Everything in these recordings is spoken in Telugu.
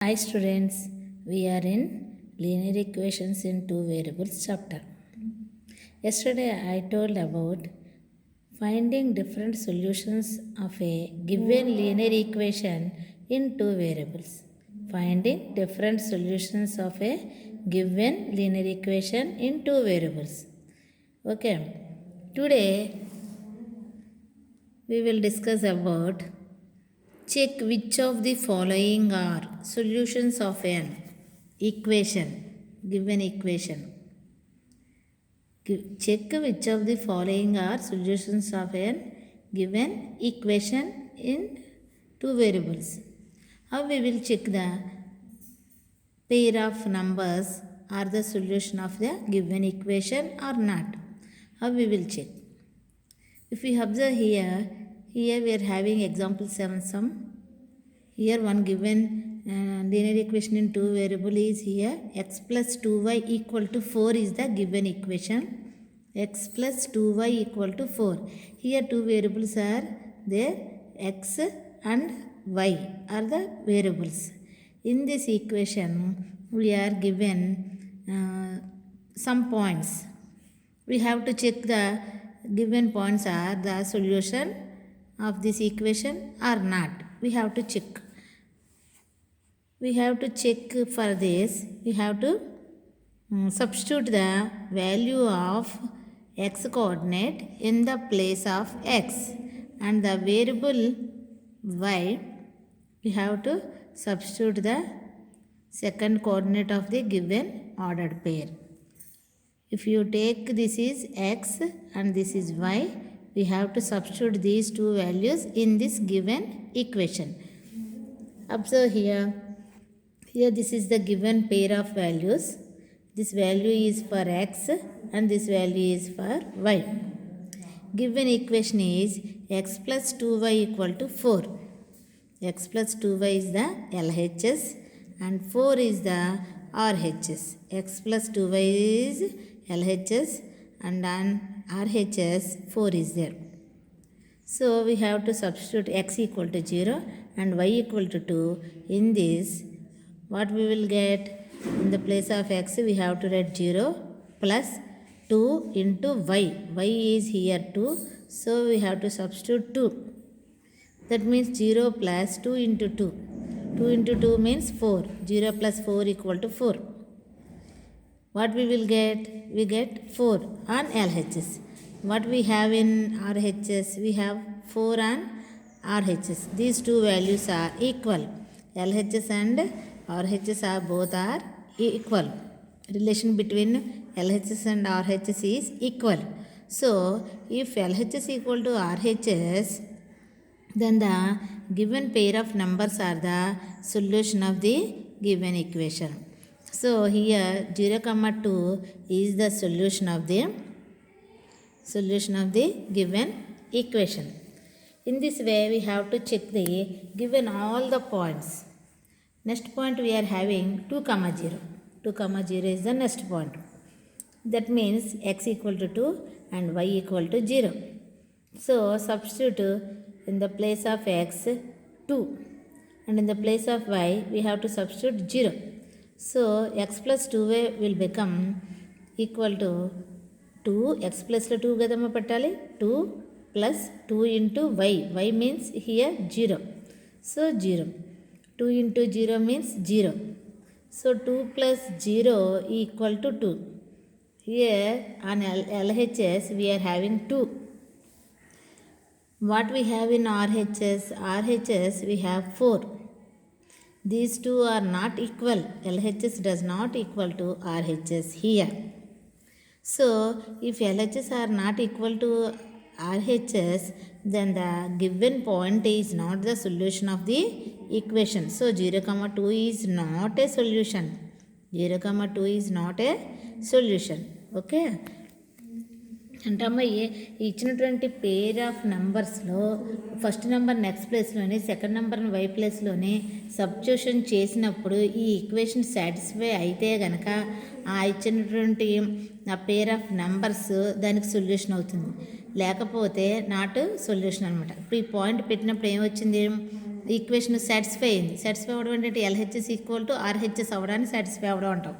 Hi students, we are in linear equations in two variables chapter. Yesterday I told about finding different solutions of a given linear equation in two variables. Finding different solutions of a given linear equation in two variables. Okay, today we will discuss about check which of the following are solutions of an equation, given equation. Check which of the following are solutions of an given equation in two variables. How we will check the pair of numbers are the solution of the given equation or not. How we will check? If we observe here we are having example 7 sum. Here one given linear equation in two variable is here x plus 2y equal to 4 is the given equation. X plus 2y equal to 4. Here two variables are there, x and y are the variables. In this equation we are given some points. We have to check the given points are the solution of this equation or not. We have to check. For this. We have to substitute the value of x coordinate in the place of x and the variable y. We have to substitute the second coordinate of the given ordered pair. If you take this is x and this is y, we have to substitute these two values in this given equation. Observe here. Here this is the given pair of values. This value is for x and this value is for y. Given equation is x plus 2y equal to 4. X plus 2y is the LHS and 4 is the RHS. X plus 2y is LHS and on RHS 4 is there. So we have to substitute x equal to 0 and y equal to 2 in this. What we will get? In the place of x we have to write 0 plus 2 into y. Y is here 2. So we have to substitute 2. That means 0 plus 2 into 2. 2 into 2 means 4. 0 plus 4 equal to 4. What we will get? We get 4 on LHS. What we have in RHS? We have 4 on RHS. These two values are equal. LHS and RHS are both are equal. Relation between LHS and RHS is equal. So, if LHS equal to RHS, then the given pair of numbers are the solution of the given equation. So, here 0, 2 is the solution of the given equation. In this way, we have to check the given all the points. Next point we are having 2, 0. 2, 0 is the next point. That means x equal to 2 and y equal to 0. So, substitute in the place of x 2 and in the place of y we have to substitute 0. So, x plus 2y will become equal to 2, x plus 2 gadama pattali, 2 plus 2 into y. Y means here 0. So, 0. 2 into 0 means 0. So, 2 plus 0 equal to 2. Here on LHS we are having 2. What we have in RHS? RHS we have 4. These two are not equal. LHS does not equal to RHS here. So, if LHS are not equal to RHS, then the given point is not the solution of the equation. So, 0, 2 is not a solution. 0, 2 is not a solution. Okay. అంటే అమ్మ ఇచ్చినటువంటి పేర్ ఆఫ్ నంబర్స్లో ఫస్ట్ నెంబర్ నెక్స్ట్ ప్లేస్లోనే సెకండ్ నెంబర్ని వై ప్లేస్లోనే సబ్స్టిట్యూషన్ చేసినప్పుడు ఈ ఈక్వేషన్ సాటిస్ఫై అయితే కనుక ఆ ఇచ్చినటువంటి ఆ పేర్ ఆఫ్ నంబర్స్ దానికి సొల్యూషన్ అవుతుంది. లేకపోతే నాట్ సొల్యూషన్ అనమాట. ఇప్పుడు ఈ పాయింట్ పెట్టినప్పుడు ఏమొచ్చింది? ఈక్వేషన్ సాటిస్ఫై అయింది. సాటిస్ఫై అవ్వడం ఏంటంటే LHS ఈక్వల్ టు RHS అవ్వడానికి సాటిస్ఫై అవ్వడం అంటాం.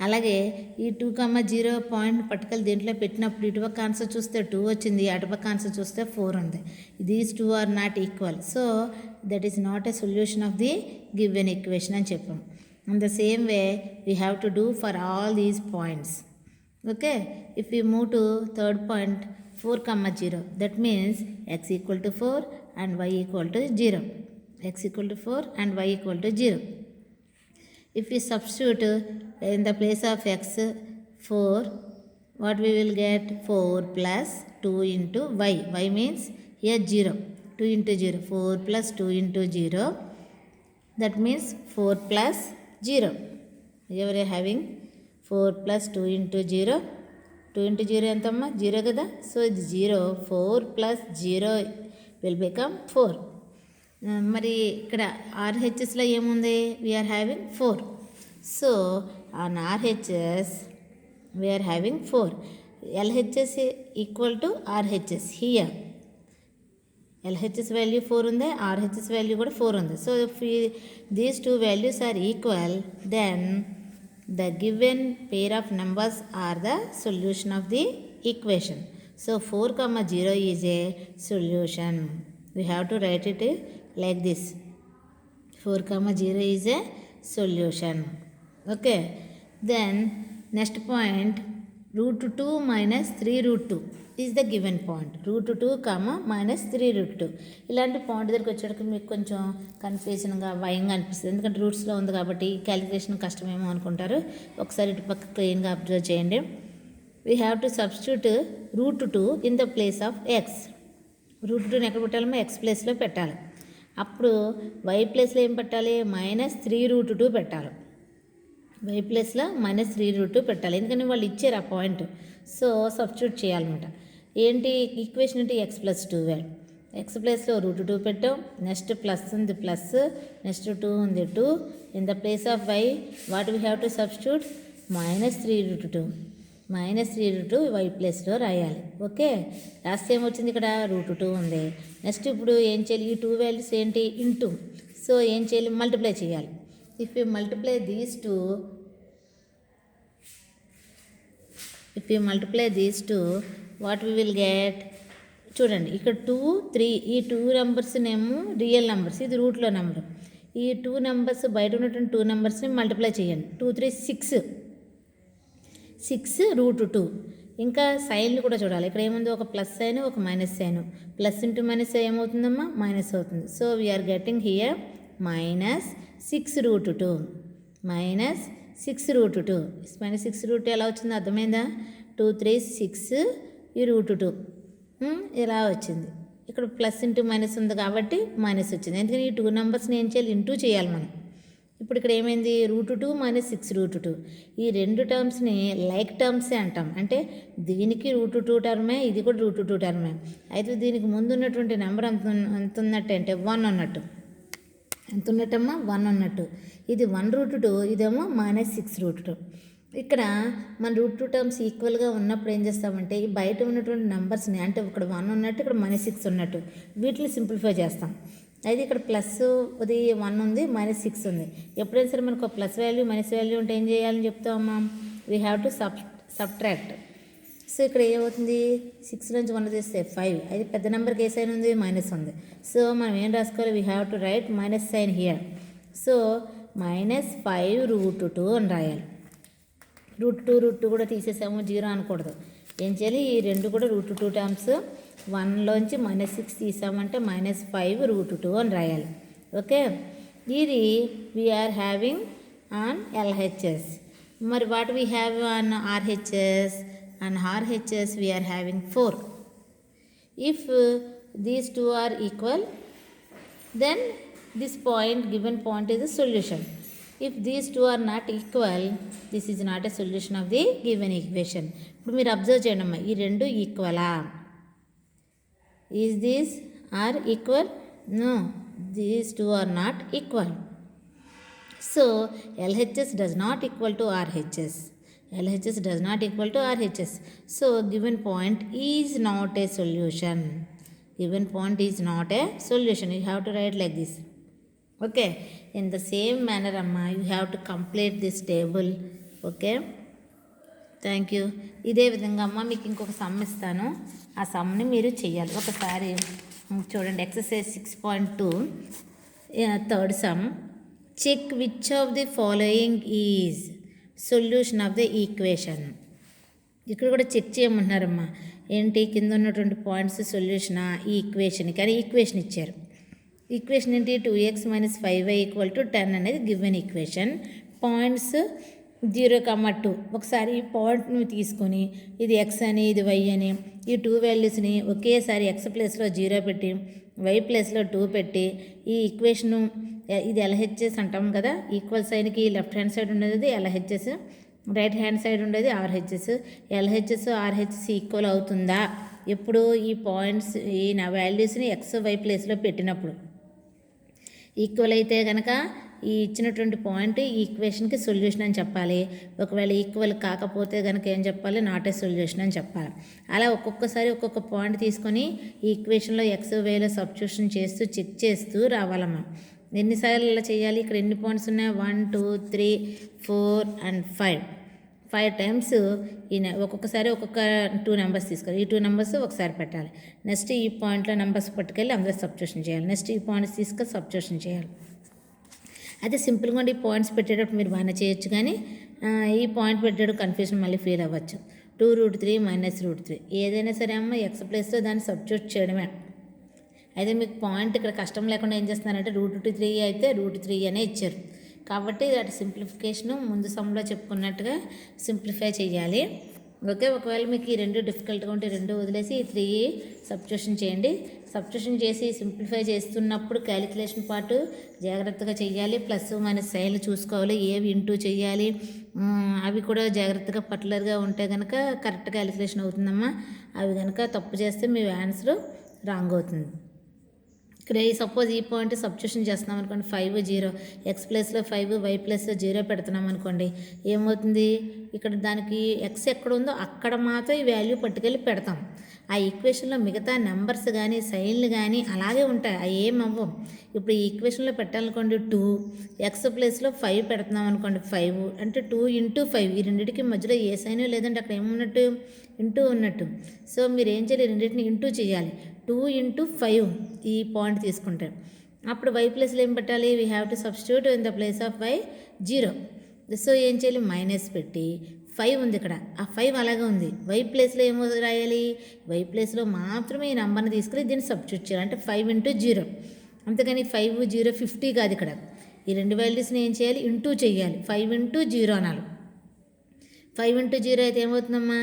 అలాగే ఈ 2,0 పాయింట్ పట్టుకలు దీంట్లో పెట్టినప్పుడు ఇటుపక్క ఆన్సర్ చూస్తే 2 వచ్చింది, అటుపక్క ఆన్సర్ చూస్తే 4 ఉంది. These 2 are not equal, so that is not a solution of the given equation అని చెప్పాం. In the same way we have to do for all these points. Okay, if you move to third point 4,0, that means x equal to 4 and y equal to 0. x equal to 4 and y equal to 0. If we substitute in the place of x 4, what we will get? 4 plus 2 into y. y means here 0. 2 into 0. 4 plus 2 into 0. That means 4 plus 0. You are having 4 plus 2 into 0. 2 into 0 ఎంతమ్మా? 0 కదా. సో ఇది 0. 4 plus 0 will become 4. మరి ఇక్కడ RHSలో ఏముంది? We're having 4. So on RHS we're having 4. LHS equal to RHS here. LHS value 4 ఉంది, RHS వాల్యూ కూడా 4 ఉంది. So if these two values are equal, then the given pair of numbers are the solution of the equation. So 4,0 is a solution. We have to write it like this. 4,0 is a solution. Okay. Then next point, root 2 minus 3 root 2 is the given point. root 2, minus 3 root 2. ఇలాంటి పాయింట్ దగ్గరికి వచ్చేటప్పుడు మీకు కొంచెం కన్ఫ్యూజన్గా భయంగా అనిపిస్తుంది, ఎందుకంటే రూట్స్లో ఉంది కాబట్టి క్యాలిక్యులేషన్ కష్టమేమో అనుకుంటారు. ఒకసారి ఇటు పక్క క్లీన్గా అబ్జర్వ్ చేయండి. We have to substitute root 2 in the place of X. root 2ని ఎక్కడ పెట్టాలమో ఎక్స్ ప్లేస్లో పెట్టాలి. అప్పుడు వై ప్లేస్లో ఏం పెట్టాలి? minus 3 root 2 పెట్టాలి. వై ప్లేస్లో minus 3 root 2 పెట్టాలి, ఎందుకంటే వాళ్ళు ఇచ్చారు ఆ పాయింట్. సో సబ్స్టిట్యూట్ చేయాలన్నమాట. ఏంటి ఈక్వేషన్ అంటే x plus 2. ఎక్స్ ప్లేస్లో root 2 పెట్టాం, నెక్స్ట్ ప్లస్ ఉంది ప్లస్, నెక్స్ట్ 2 ఉంది 2. In the place of y what we have to substitute? minus 3 root 2. minus 3 root 2 y ప్లేస్లో రాయాలి. ఓకే, లాస్ట్ ఏం వచ్చింది? ఇక్కడ root 2 ఉంది. నెక్స్ట్ ఇప్పుడు ఏం చేయాలి? ఈ 2 వాల్యూస్ ఏంటి? ఇంటూ. సో ఏం చేయాలి? మల్టిప్లై చేయాలి. If you multiply these two, what we will get? చూడండి ఇక్కడ 2, 3, ఈ 2 నెంబర్స్నేమో రియల్ నెంబర్స్, ఇది రూట్లో నెంబర్. ఈ 2 నెంబర్స్ బయట ఉన్నటువంటి 2 నెంబర్స్ని మల్టిప్లై చేయండి. 2, 3, 6 root 2. ఇంకా సైన్లు కూడా చూడాలి. ఇక్కడ ఏముంది? ఒక ప్లస్ సైన్, ఒక minus sign. Plus into minus ఏమవుతుందమ్మా? మైనస్ అవుతుంది. So we are getting here minus 6 root 2. minus 6 root 2. minus 6 root 2 ఎలా వచ్చిందో అర్థమైందా? 2, 3, 6 ఈ root 2 ఇలా వచ్చింది. ఇక్కడ ప్లస్ ఇంటూ మైనస్ ఉంది కాబట్టి మైనస్ వచ్చింది, ఎందుకని ఈ 2 నెంబర్స్ని ఏం చేయాలి? ఇంటూ చేయాలి మనం. ఇప్పుడు ఇక్కడ ఏమైంది? root 2 minus 6 root 2. ఈ రెండు టర్మ్స్ని లైక్ టర్మ్సే అంటాం. అంటే దీనికి root 2 టర్మే, ఇది కూడా root 2 టర్మే. అయితే దీనికి ముందు ఉన్నటువంటి నెంబర్ ఎంత ఉన్నట్టు అంటే 1 అన్నట్టు. ఎంత ఉన్నట్టమ్మా? 1 అన్నట్టు. ఇది 1 root 2, ఇదేమో minus 6 root 2. ఇక్కడ మన root 2 టర్మ్స్ ఈక్వల్గా ఉన్నప్పుడు ఏం చేస్తామంటే ఈ బయట ఉన్నటువంటి నెంబర్స్ని, అంటే ఇక్కడ 1 ఉన్నట్టు, ఇక్కడ minus 6 ఉన్నట్టు, వీటిని సింప్లిఫై చేస్తాం. అయితే ఇక్కడ ప్లస్ అది 1 ఉంది, -6 ఉంది. ఎప్పుడైనా సరే మనకు ప్లస్ వాల్యూ మైనస్ వాల్యూ ఉంటే ఏం చేయాలని చెప్తామమ్మా? We have to subtract. So ఇక్కడ ఏమవుతుంది? 6 నుంచి 1 తీస్తే 5. అది పెద్ద నెంబర్కి ఏ సైన్ ఉంది? మైనస్ ఉంది. సో మనం ఏం రాసుకోవాలి? We have to write minus sign here. So -5 root 2 అని రాయాలి. root 2 కూడా తీసేసాము, 0 అనకూడదు. ఏం చేయాలి? ఈ రెండు కూడా root 2 టర్మ్స్, 1లోంచి -6 తీసామంటే -5 root 2 అని రాయాలి. ఓకే, ఇది వీఆర్ హ్యావింగ్ ఆన్ LHS. మరి what we have on RHS? On RHS we are having 4. If these two are equal, then this point, given point, is a solution. If these two are not equal, this is not a solution of the given equation. ఇప్పుడు మీరు అబ్జర్వ్ చేయండి అమ్మా, ఈ రెండు ఈక్వలా? Is these are equal? No, these two are not equal. So LHS does not equal to RHS. LHS does not equal to RHS. So given point is not a solution. Given point is not a solution. You have to write like this. Okay. In the same manner, Amma, you have to complete this table. Okay. Thank you. ఇదే విధంగా అమ్మ మీకు ఇంకొక సమ్ ఇస్తాను, ఆ సమ్ని మీరు చెయ్యాలి. ఒకసారి చూడండి, exercise 6.2 third sum. Check which of the following is solution of the equation. ఇక్కడ కూడా చెక్ చేయమంటున్నారమ్మా. ఏంటి, కింద ఉన్నటువంటి పాయింట్స్ సొల్యూషనా ఈ ఈక్వేషన్, కానీ ఈక్వేషన్ ఇచ్చారు. ఈక్వేషన్ ఏంటి, 2x - 5y = 10 అనేది గివెన్ ఈక్వేషన్. పాయింట్స్ 0, 2. ఒకసారి ఈ పాయింట్ని తీసుకొని ఇది x అని ఇది y అని ఈ 2 వాల్యూస్ని ఒకేసారి x ప్లేస్లో 0 పెట్టి y ప్లేస్లో 2 పెట్టి ఈ ఈక్వేషను ఇది LHS అంటాం కదా, ఈక్వల్ సైన్కి లెఫ్ట్ హ్యాండ్ సైడ్ ఉండేది LHS, రైట్ హ్యాండ్ సైడ్ ఉండేది RHS. LHS RHS ఈక్వల్ అవుతుందా ఎప్పుడు, ఈ పాయింట్స్ ఈ నా వాల్యూస్ని x y ప్లేస్లో పెట్టినప్పుడు. ఈక్వల్ అయితే కనుక ఈ ఇచ్చినటువంటి పాయింట్ ఈ ఈక్వేషన్కి సొల్యూషన్ అని చెప్పాలి. ఒకవేళ ఈక్వల్ కాకపోతే కనుక ఏం చెప్పాలి, నాట్ ఏ సొల్యూషన్ అని చెప్పాలి. అలా ఒక్కొక్కసారి ఒక్కొక్క పాయింట్ తీసుకొని ఈ ఈక్వేషన్లో ఎక్స్ వైలో సబ్స్టిట్యూషన్ చేస్తూ చెక్ చేస్తూ రావాలమ్మా. ఎన్నిసార్లు ఇలా చేయాలి, ఇక్కడ ఎన్ని పాయింట్స్ ఉన్నాయి, 1 2 3 4 and 5 టైమ్స్. ఒక్కొక్కసారి ఒక్కొక్క 2 నెంబర్స్ తీసుకోవాలి. ఈ 2 నెంబర్స్ ఒకసారి పెట్టాలి. నెక్స్ట్ ఈ పాయింట్లో నెంబర్స్ పట్టుకెళ్ళి అందులో సబ్స్టిట్యూషన్ చేయాలి. నెక్స్ట్ ఈ పాయింట్స్ తీసుకొని సబ్స్టిట్యూషన్ చేయాలి. అయితే సింపుల్గా ఈ పాయింట్స్ పెట్టేటప్పుడు మీరు బాగానే చేయొచ్చు, కానీ ఈ పాయింట్ పెట్టేటప్పుడు కన్ఫ్యూజన్ మళ్ళీ ఫీల్ అవ్వచ్చు. 2√3 - √3 ఏదైనా సరే అమ్మ ఎక్స్ ప్లేస్లో దాన్ని సబ్స్టిట్యూట్ చేయడమే. అయితే మీకు పాయింట్ ఇక్కడ కష్టం లేకుండా ఏం చేస్తున్నారంటే √3 అయితే √3 అనే ఇచ్చారు కాబట్టి అటు సింప్లిఫికేషను ముందు సమ్లో చెప్పుకున్నట్టుగా సింప్లిఫై చేయాలి. ఓకే. ఒకవేళ మీకు ఈ 2 డిఫికల్ట్గా ఉంటే 2 వదిలేసి ఈ 3 సబ్స్టిట్యూషన్ చేయండి. సబ్స్టిట్యూషన్ చేసి సింప్లిఫై చేస్తున్నప్పుడు క్యాలిక్యులేషన్ పార్ట్ జాగ్రత్తగా చేయాలి. ప్లస్ మైనస్ సైన్లు చూసుకోవాలి, ఏవి ఇంటూ చేయాలి, అవి కూడా జాగ్రత్తగా పర్టికులర్గా ఉంటే కనుక కరెక్ట్ క్యాలిక్యులేషన్ అవుతుందమ్మా. అవి కనుక తప్పు చేస్తే మీ ఆన్సర్ రాంగ్ అవుతుంది. ఇక్కడ సపోజ్ ఈ పాయింట్ సబ్స్టిట్యూషన్ చేస్తున్నాం అనుకోండి, 5 0 ఎక్స్ ప్లేస్లో 5 వై ప్లేస్లో 0 పెడుతున్నాం అనుకోండి, ఏమవుతుంది, ఇక్కడ దానికి ఎక్స్ ఎక్కడ ఉందో అక్కడ మాత్రం ఈ వాల్యూ పట్టుకెళ్ళి పెడతాం. ఆ ఈక్వేషన్లో మిగతా నెంబర్స్ కానీ సైన్లు కానీ అలాగే ఉంటాయి, అవి ఏమవ్వం. ఇప్పుడు ఈ ఈక్వేషన్లో పెట్టాలనుకోండి 2 ఎక్స్ ప్లేస్లో 5 పెడుతున్నాం అనుకోండి, 5 అంటే 2 × 5 ఈ రెండింటికి మధ్యలో ఏ సైన్ లేదంటే అక్కడ ఏమున్నట్టు ఇంటూ ఉన్నట్టు. సో మీరు ఏం చేయాలి, రెండింటిని ఇంటూ చేయాలి. 2 × 5 ఈ పాయింట్ తీసుకుంటే అప్పుడు వై ప్లేస్లో ఏం పెట్టాలి, we have to substitute in the place of y 0. So ఏం చేయాలి, మైనస్ పెట్టి 5 ఉంది ఇక్కడ, ఆ 5 అలాగే ఉంది. వై ప్లేస్లో ఏమో రాయాలి, వై ప్లేస్లో మాత్రమే ఈ నెంబర్ని తీసుకుని దీన్ని సబ్స్టిట్యూట్ చేయాలి. అంటే 5 × 0, అంతేగాని 5 0 50 కాదు. ఇక్కడ ఈ 2 వాల్యూస్ని ఏం చేయాలి, ఇంటూ చేయాలి. 5 × 0 అనాలి. 5 × 0 అయితే ఏమవుతుందమ్మా,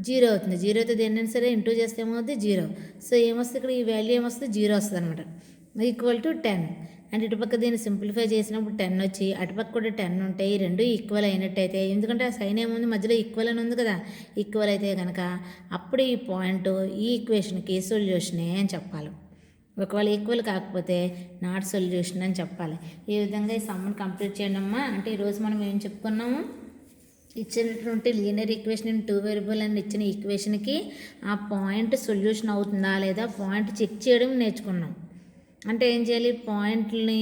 0 అవుతుంది. 0 అయితే దేన్నైనా సరే ఇంటూ చేస్తే ఏమవుతుంది, 0. సో ఏమొస్తుంది, ఇక్కడ ఈ వాల్యూ ఏమొస్తుంది, 0 వస్తుంది అనమాట. = 10. అంటే ఇటుపక్క దీన్ని సింప్లిఫై చేసినప్పుడు 10 వచ్చి అటుపక్క కూడా 10 ఉంటాయి. ఈ రెండు ఈక్వల్ అయినట్టయితే, ఎందుకంటే ఆ సైన్ ఏముంది మధ్యలో ఈక్వల్ అని ఉంది కదా, ఈక్వల్ అయితే కనుక అప్పుడు ఈ పాయింట్ ఈ ఈక్వేషన్కి సొల్యూషనే అని చెప్పాలి. ఒకవేళ ఈక్వల్ కాకపోతే నాట్ సొల్యూషన్ అని చెప్పాలి. ఈ విధంగా ఈ సమ్ని కంప్లీట్ చేయండి అమ్మా. అంటే ఈరోజు మనం ఏం చెప్పుకున్నాము, ఇచ్చినటువంటి లీనియర్ ఈక్వేషన్ ఇన్ 2 వేరియబుల్ అని ఇచ్చిన ఈక్వేషన్కి ఆ పాయింట్ సొల్యూషన్ అవుతుందా లేదా పాయింట్ చెక్ చేయడం నేర్చుకున్నాం. అంటే ఏం చేయాలి, పాయింట్ని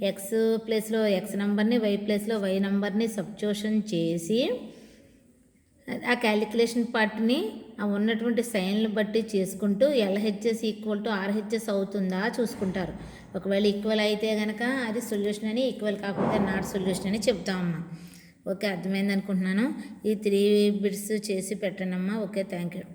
ఎక్స్ ప్లేస్లో ఎక్స్ నెంబర్ని వై ప్లేస్లో వై నెంబర్ని సబ్స్టిట్యూషన్ చేసి ఆ క్యాలిక్యులేషన్ పార్ట్ని ఆ ఉన్నటువంటి సైన్లు బట్టి చేసుకుంటూ LHS = RHS అవుతుందా చూసుకుంటారు. ఒకవేళ ఈక్వల్ అయితే కనుక అది సొల్యూషన్ అని, ఈక్వల్ కాకపోతే నాట్ సొల్యూషన్ అని చెప్తామమ్మా. ఓకే, అర్థమైంది అనుకుంటున్నాను. ఈ 3 బిట్స్ చేసి పెట్టండి అమ్మా. Okay, thank you.